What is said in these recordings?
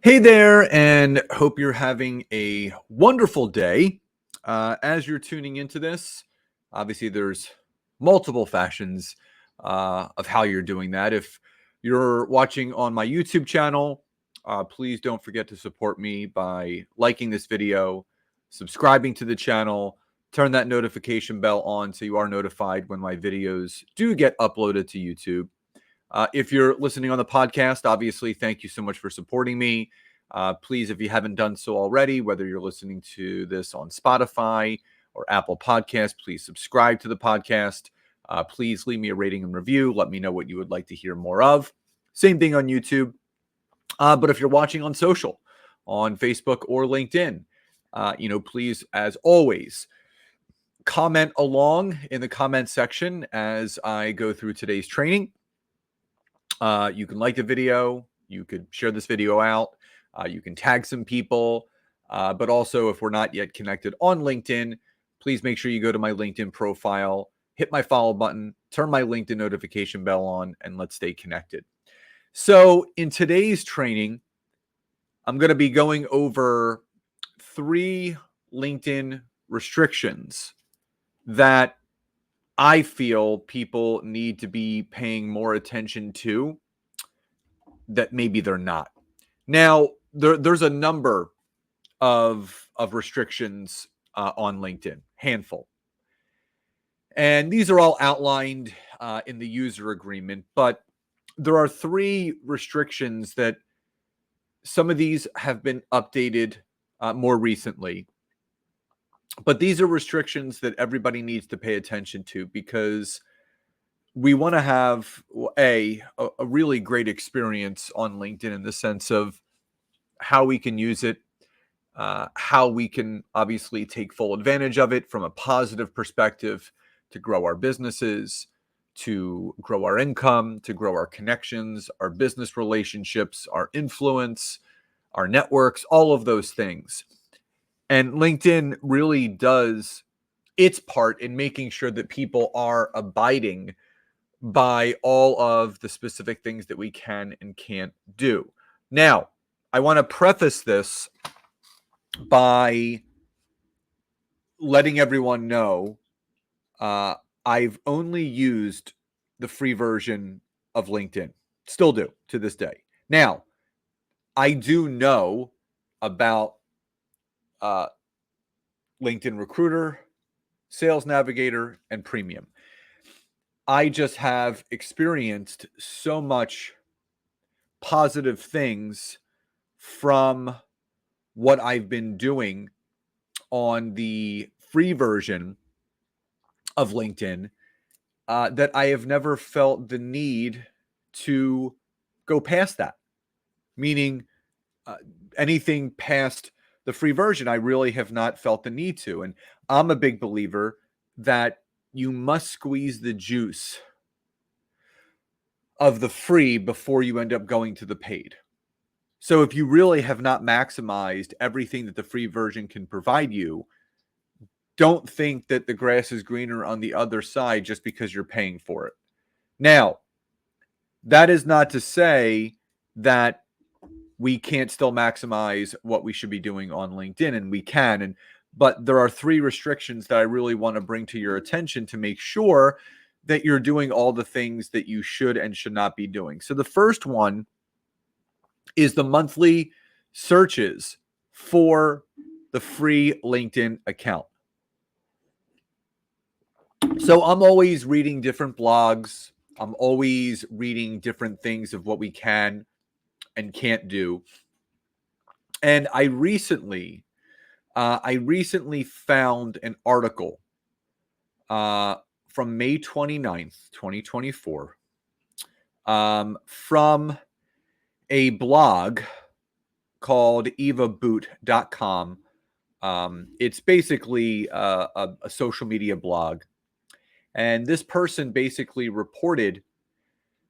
Hey there, and hope you're having a wonderful day. As you're tuning into this, obviously there's multiple fashions of how you're doing that. If you're watching on my YouTube channel, please don't forget to support me by liking this video, subscribing to the channel, turn that notification bell on so you are notified when my videos do get uploaded to YouTube. If you're listening on the podcast, obviously, thank you so much for supporting me. Please, if you haven't done so already, whether you're listening to this on Spotify or Apple Podcasts, please subscribe to the podcast. Please leave me a rating and review. Let me know what you would like to hear more of. Same thing on YouTube. But if you're watching on social, on Facebook or LinkedIn, please, as always, comment along in the comment section as I go through today's training. You can like the video. You could share this video out. You can tag some people. But also, if we're not yet connected on LinkedIn, please make sure you go to my LinkedIn profile, hit my follow button, turn my LinkedIn notification bell on, and let's stay connected. So in today's training, I'm going to be going over 3 LinkedIn restrictions that I feel people need to be paying more attention to that maybe they're not. Now, there's a number of restrictions on LinkedIn, handful. And these are all outlined in the user agreement, but there are 3 restrictions that some of these have been updated more recently. But these are restrictions that everybody needs to pay attention to because we want to have a really great experience on LinkedIn in the sense of how we can use it, how we can obviously take full advantage of it from a positive perspective to grow our businesses, to grow our income, to grow our connections, our business relationships, our influence, our networks, all of those things. And LinkedIn really does its part in making sure that people are abiding by all of the specific things that we can and can't do. Now, I want to preface this by letting everyone know I've only used the free version of LinkedIn. Still do to this day. Now, I do know about uh, LinkedIn Recruiter, Sales Navigator, and Premium. I just have experienced so much positive things from what I've been doing on the free version of LinkedIn that I have never felt the need to go past that. Meaning, anything past the free version, I really have not felt the need to. And I'm a big believer that you must squeeze the juice of the free before you end up going to the paid. So if you really have not maximized everything that the free version can provide you, don't think that the grass is greener on the other side just because you're paying for it. Now, that is not to say that we can't still maximize what we should be doing on LinkedIn, and we can. But there are 3 restrictions that I really want to bring to your attention to make sure that you're doing all the things that you should and should not be doing. So the first one is the monthly searches for the free LinkedIn account. So I'm always reading different blogs. I'm always reading different things of what we can and can't do. And I recently found an article from May 29th, 2024, from a blog called evaboot.com. It's basically a social media blog. And this person basically reported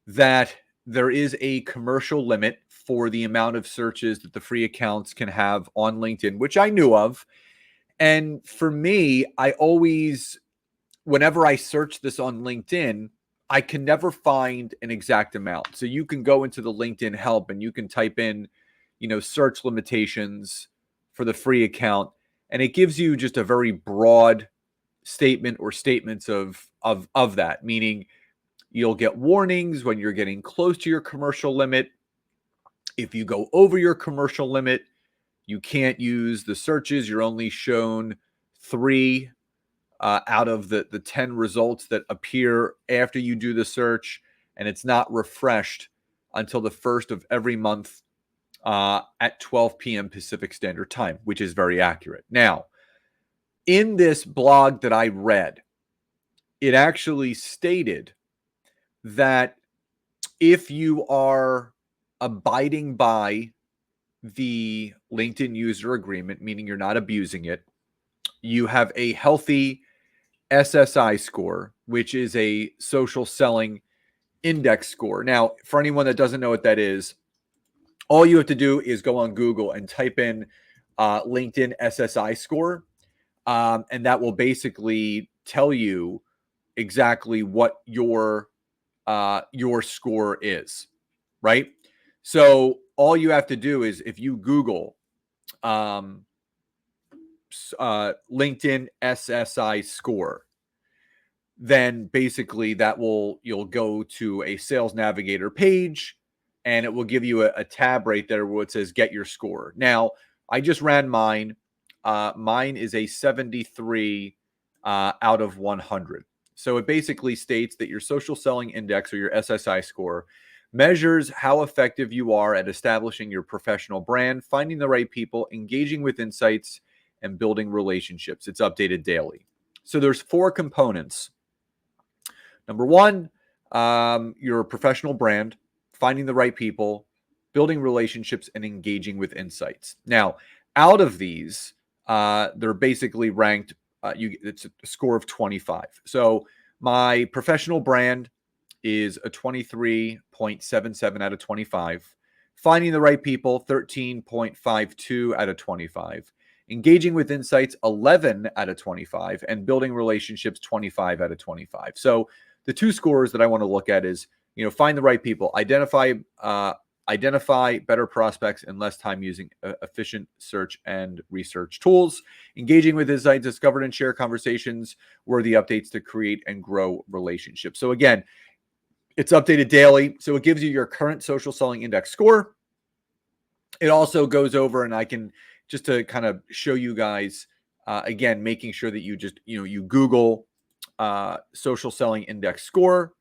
that there is a commercial limit for the amount of searches that the free accounts can have on LinkedIn, which I knew of. And for me, I always, whenever I search this on LinkedIn, I can never find an exact amount. So you can go into the LinkedIn help and you can type in, search limitations for the free account, and it gives you just a very broad statement or statements of that, meaning you'll get warnings when you're getting close to your commercial limit. If you go over your commercial limit, you can't use the searches. You're only shown 3 out of the 10 results that appear after you do the search, and it's not refreshed until the first of every month at 12 p.m. Pacific Standard Time, which is very accurate. Now, in this blog that I read, it actually stated that if you are abiding by the LinkedIn user agreement, meaning you're not abusing it, you have a healthy SSI score, which is a social selling index score. Now, for anyone that doesn't know what that is, all you have to do is go on Google and type in LinkedIn SSI score, and that will basically tell you exactly what your score is, right? So all you have to do is, if you Google LinkedIn SSI score, then basically you'll go to a Sales Navigator page, and it will give you a tab right there where it says get your score. Now, I just ran mine. Mine is a 73 out of 100. So it basically states that your social selling index, or your SSI score, measures how effective you are at establishing your professional brand, finding the right people, engaging with insights, and building relationships. It's updated daily. So there's 4 components. Number 1, your professional brand, finding the right people, building relationships, and engaging with insights. Now, out of these, they're basically ranked, it's a score of 25. So my professional brand is a 23.77 out of 25. Finding the right people, 13.52 out of 25. Engaging with insights, 11 out of 25. And building relationships, 25 out of 25. So the 2 scores that I want to look at is, find the right people, identify better prospects in less time using efficient search and research tools, engaging with insights, discovered and share conversations, worthy updates to create and grow relationships. So again, it's updated daily. So it gives you your current social selling index score. It also goes over, and I can, just to kind of show you guys, again, making sure that you just, you Google social selling index score,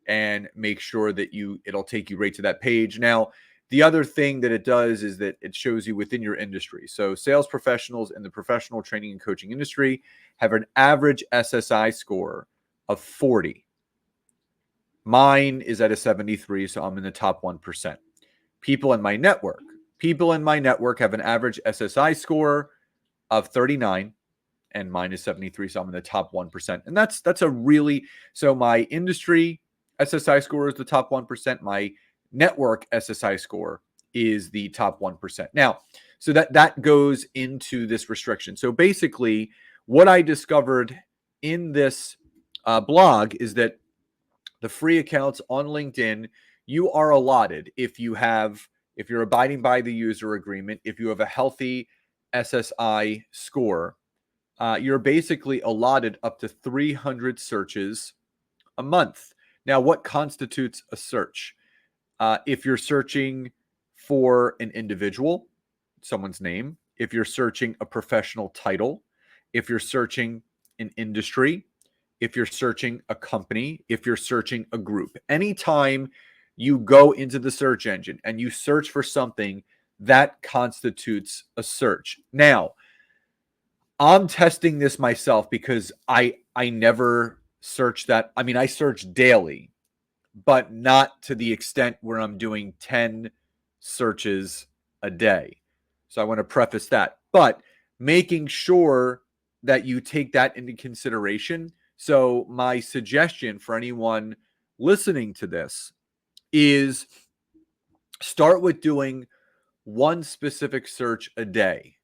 and make sure that it'll take you right to that page. Now, the other thing that it does is that it shows you within your industry. So sales professionals in the professional training and coaching industry have an average SSI score of 40. Mine is at a 73, so I'm in the top 1%. People in my network have an average SSI score of 39, and mine is 73, so I'm in the top 1%. And that's a really, so my industry SSI score is the top 1%. My network SSI score is the top 1%. Now, so that goes into this restriction. So basically, what I discovered in this blog is that the free accounts on LinkedIn, you are allotted, if you're abiding by the user agreement, if you have a healthy SSI score, you're basically allotted up to 300 searches a month. Now, what constitutes a search? If you're searching for an individual, someone's name, if you're searching a professional title, if you're searching an industry, if you're searching a company, if you're searching a group, anytime you go into the search engine and you search for something, that constitutes a search. Now, I'm testing this myself because I never search that. I mean, I search daily, but not to the extent where I'm doing 10 searches a day. So I want to preface that, but making sure that you take that into consideration. So my suggestion for anyone listening to this is start with doing one specific search a day.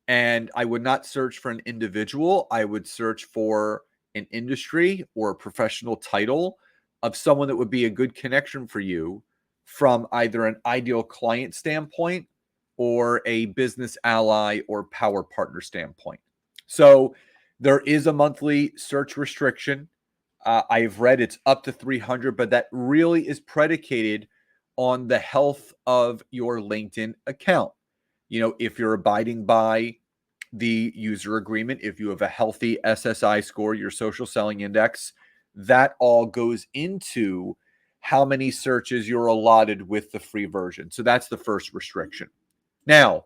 And I would not search for an individual. I would search for an industry or a professional title of someone that would be a good connection for you from either an ideal client standpoint or a business ally or power partner standpoint. So there is a monthly search restriction. I've read it's up to 300, but that really is predicated on the health of your LinkedIn account. If you're abiding by the user agreement, if you have a healthy SSI score, your social selling index, that all goes into how many searches you're allotted with the free version. So that's the first restriction. Now,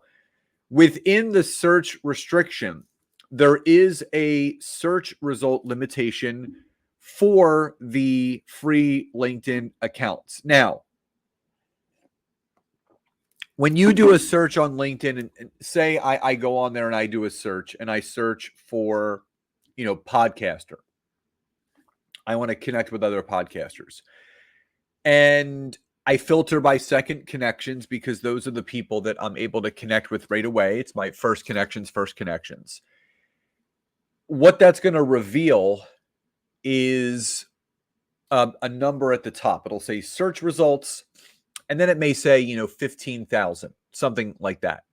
within the search restriction, there is a search result limitation for the free LinkedIn accounts. Now, when you do a search on LinkedIn, and say I go on there and I do a search and I search for, podcaster. I want to connect with other podcasters. And I filter by second connections because those are the people that I'm able to connect with right away. It's my first connections. What that's going to reveal is a number at the top. It'll say search results, and then it may say, 15,000, something like that.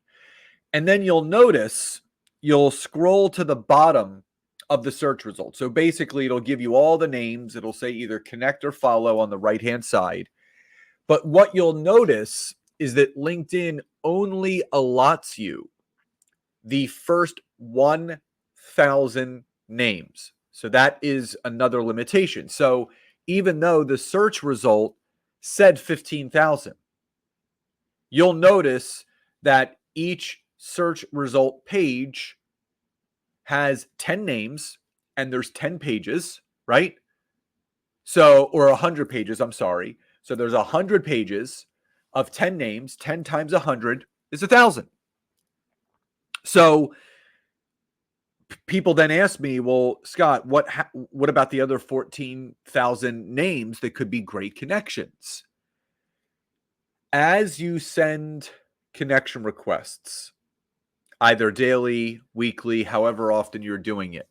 And then you'll scroll to the bottom of the search results. So basically, it'll give you all the names. It'll say either connect or follow on the right-hand side. But what you'll notice is that LinkedIn only allots you the first 1,000 names. So that is another limitation. So even though the search result said 15,000, you'll notice that each search result page has 10 names and there's 10 pages, right? So, or 100 pages, I'm sorry. So there's 100 pages of 10 names. 10 times 100 is 1,000. So people then ask me, well, Scott, what about the other 14,000 names that could be great connections? As you send connection requests, either daily, weekly, however often you're doing it,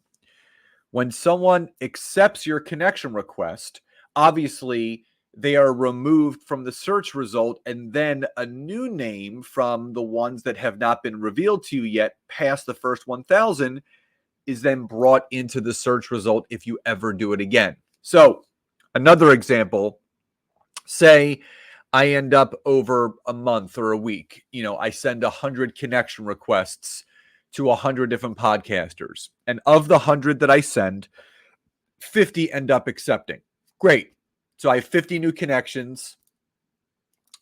when someone accepts your connection request, obviously they are removed from the search result, and then a new name from the ones that have not been revealed to you yet past the first 1,000 is then brought into the search result if you ever do it again. So another example, say I end up over a month or a week, I send 100 connection requests to 100 different podcasters. And of the 100 that I send, 50 end up accepting. Great. So I have 50 new connections.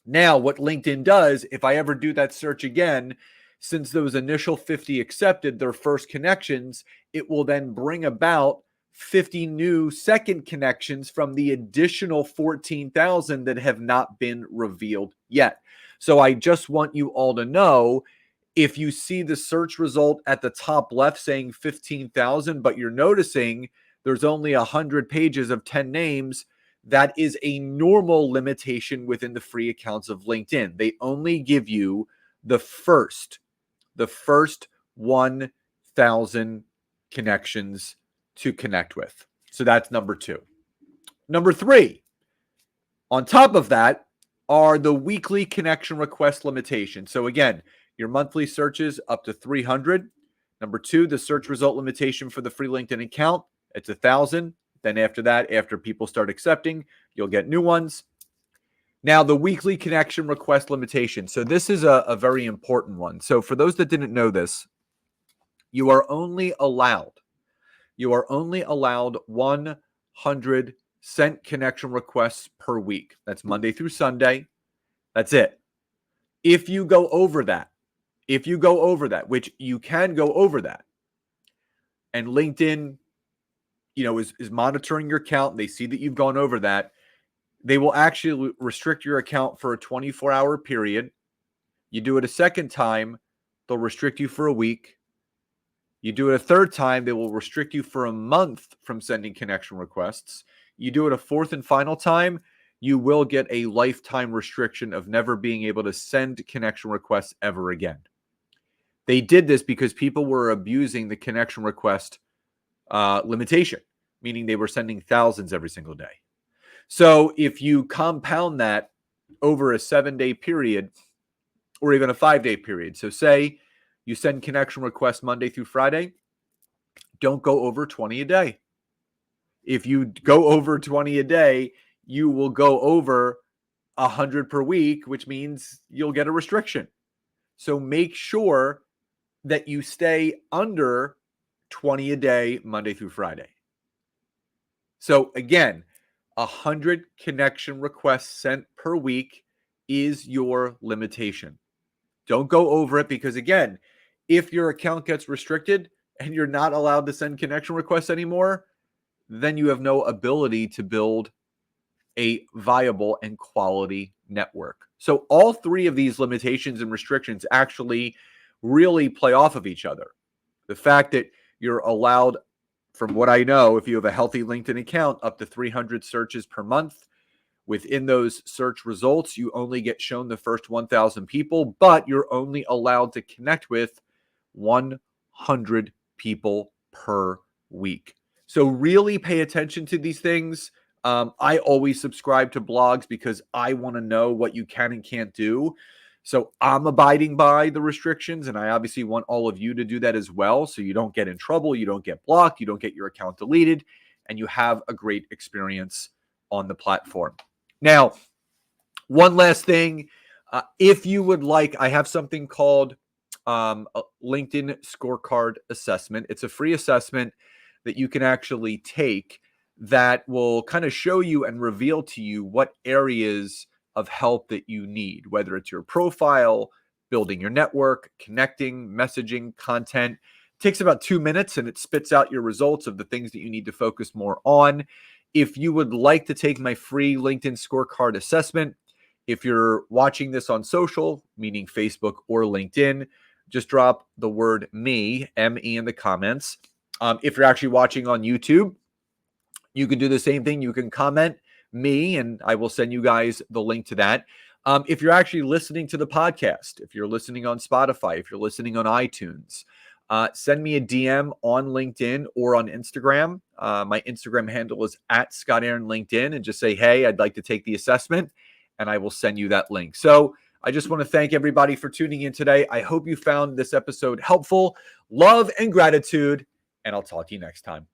Now, what LinkedIn does, if I ever do that search again, since those initial 50 accepted their first connections, it will then bring about 50 new second connections from the additional 14,000 that have not been revealed yet. So I just want you all to know, if you see the search result at the top left saying 15,000, but you're noticing there's only 100 pages of 10 names, that is a normal limitation within the free accounts of LinkedIn. They only give you the first 1,000 connections to connect with. So that's number 2. Number 3, on top of that, are the weekly connection request limitations. So again, your monthly searches up to 300. Number 2, the search result limitation for the free LinkedIn account, it's 1,000. Then after that, after people start accepting, you'll get new ones. Now, the weekly connection request limitation. So this is a very important one. So for those that didn't know this, you are only allowed 100 sent connection requests per week. That's Monday through Sunday. That's it. If you go over that, which you can go over that, and LinkedIn, is monitoring your account, they see that you've gone over that, they will actually restrict your account for a 24-hour period. You do it a second time, they'll restrict you for a week. You do it a third time, they will restrict you for a month from sending connection requests. You do it a fourth and final time, you will get a lifetime restriction of never being able to send connection requests ever again. They did this because people were abusing the connection request limitation, meaning they were sending thousands every single day. So if you compound that over a 7-day period, or even a 5-day period. So say you send connection requests Monday through Friday, don't go over 20 a day. If you go over 20 a day, you will go over 100 per week, which means you'll get a restriction. So make sure that you stay under 20 a day, Monday through Friday. So again, 100 connection requests sent per week is your limitation. Don't go over it because, again, if your account gets restricted and you're not allowed to send connection requests anymore, then you have no ability to build a viable and quality network. So all three of these limitations and restrictions actually really play off of each other. The fact that you're allowed, from what I know, if you have a healthy LinkedIn account, up to 300 searches per month. Within those search results, you only get shown the first 1,000 people, but you're only allowed to connect with 100 people per week. So really pay attention to these things. I always subscribe to blogs because I want to know what you can and can't do. So I'm abiding by the restrictions, and I obviously want all of you to do that as well, so you don't get in trouble, you don't get blocked, you don't get your account deleted, and you have a great experience on the platform. Now, one last thing, if you would like, I have something called a LinkedIn Scorecard Assessment. It's a free assessment that you can actually take that will kind of show you and reveal to you what areas of help that you need, whether it's your profile, building your network, connecting, messaging, content. It takes about 2 minutes and it spits out your results of the things that you need to focus more on. If you would like to take my free LinkedIn Scorecard Assessment, if you're watching this on social, meaning Facebook or LinkedIn, just drop the word me, M-E, in the comments. If you're actually watching on YouTube, you can do the same thing. You can comment me, and I will send you guys the link to that. If you're actually listening to the podcast, if you're listening on Spotify, if you're listening on iTunes, send me a DM on LinkedIn or on Instagram. My Instagram handle is @ScottAaronLinkedIn, and just say, hey, I'd like to take the assessment, and I will send you that link. So I just want to thank everybody for tuning in today. I hope you found this episode helpful. Love and gratitude, and I'll talk to you next time.